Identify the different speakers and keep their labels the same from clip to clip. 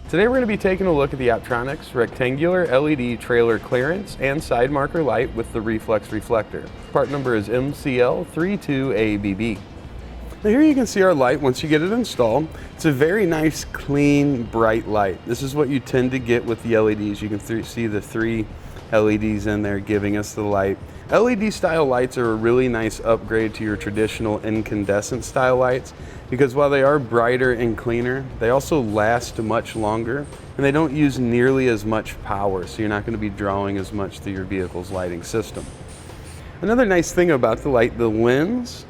Speaker 1: Today we're going to be taking a look at the Optronics rectangular LED trailer clearance and side marker light with the Reflex Reflector. Part number is MCL32ABB. Now here you can see our light once you get it installed. It's a very nice, clean, bright light. This is what you tend to get with the LEDs. You can see the 3 LEDs in there giving us the light. LED style lights are a really nice upgrade to your traditional incandescent style lights because while they are brighter and cleaner, they also last much longer and they don't use nearly as much power, so you're not going to be drawing as much through your vehicle's lighting system. Another nice thing about the light, the lens,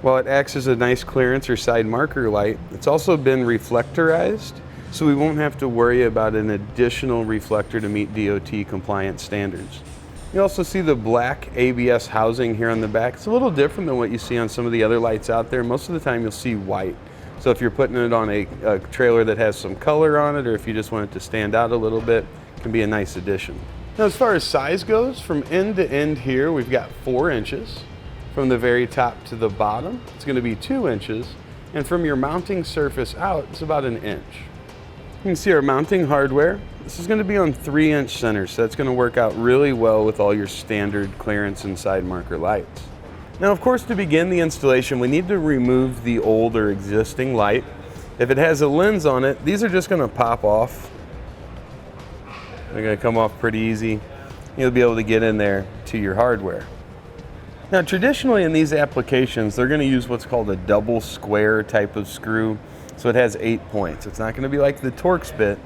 Speaker 1: while it acts as a nice clearance or side marker light, it's also been reflectorized, so we won't have to worry about an additional reflector to meet DOT compliant standards. You also see the black ABS housing here on the back. It's a little different than what you see on some of the other lights out there. Most of the time you'll see white. So if you're putting it on a trailer that has some color on it, or if you just want it to stand out a little bit, it can be a nice addition. Now as far as size goes, from end to end here, we've got 4 inches. From the very top to the bottom, it's going to be 2 inches. And from your mounting surface out, it's about 1 inch. You can see our mounting hardware. This is going to be on 3-inch centers, so that's going to work out really well with all your standard clearance and side marker lights. Now, of course, to begin the installation, we need to remove the old or existing light. If it has a lens on it, these are just going to pop off. They're going to come off pretty easy. You'll be able to get in there to your hardware. Now, traditionally in these applications, they're going to use what's called a double square type of screw. So it has 8 points. It's not going to be like the Torx bit.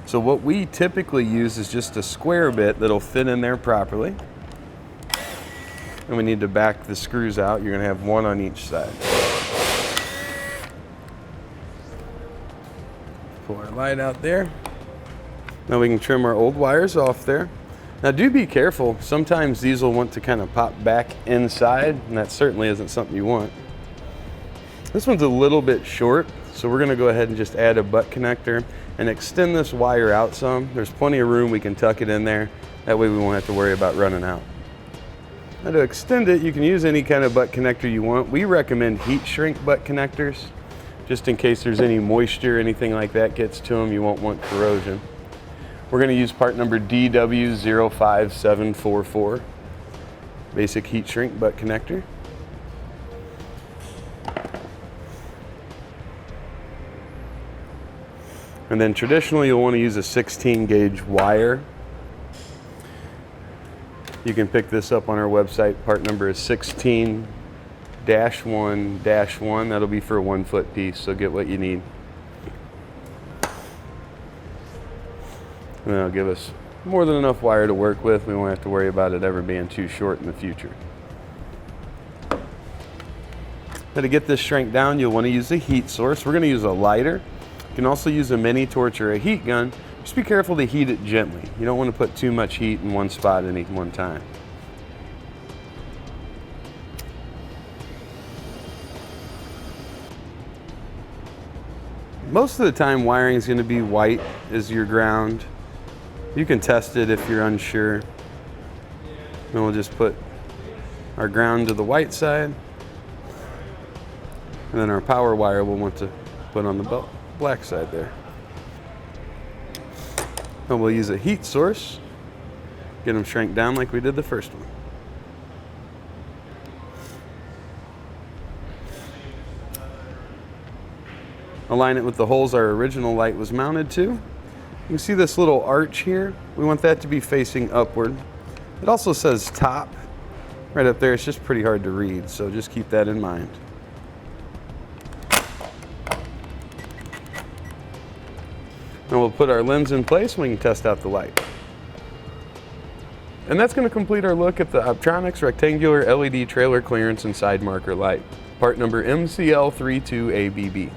Speaker 1: So what we typically use is just a square bit that'll fit in there properly. And we need to back the screws out. You're going to have 1 on each side. Pull our light out there. Now we can trim our old wires off there. Now do be careful. Sometimes these will want to kind of pop back inside, and that certainly isn't something you want. This one's a little bit short, so we're going to go ahead and just add a butt connector and extend this wire out some. There's plenty of room, we can tuck it in there. That way we won't have to worry about running out. Now to extend it, you can use any kind of butt connector you want. We recommend heat shrink butt connectors, just in case there's any moisture, anything like that gets to them, you won't want corrosion. We're going to use part number DW05744, basic heat shrink butt connector. And then traditionally you'll want to use a 16 gauge wire. You can pick this up on our website. Part number is 16-1-1. That'll be for a 1 foot piece, so get what you need. And that'll give us more than enough wire to work with. We won't have to worry about it ever being too short in the future. Now to get this shrank down, you'll want to use a heat source. We're going to use a lighter. You can also use a mini torch or a heat gun. Just be careful to heat it gently. You don't want to put too much heat in one spot at any one time. Most of the time wiring is going to be white as your ground. You can test it if you're unsure. Then we'll just put our ground to the white side. And then our power wire we'll want to put on the black side there. And we'll use a heat source, get them shrank down like we did the first one. Align it with the holes our original light was mounted to. You can see this little arch here. We want that to be facing upward. It also says top right up there. It's just pretty hard to read, so just keep that in mind. And we'll put our lens in place and we can test out the light. And that's going to complete our look at the Optronics rectangular LED trailer clearance and side marker light. Part number MCL32ABB.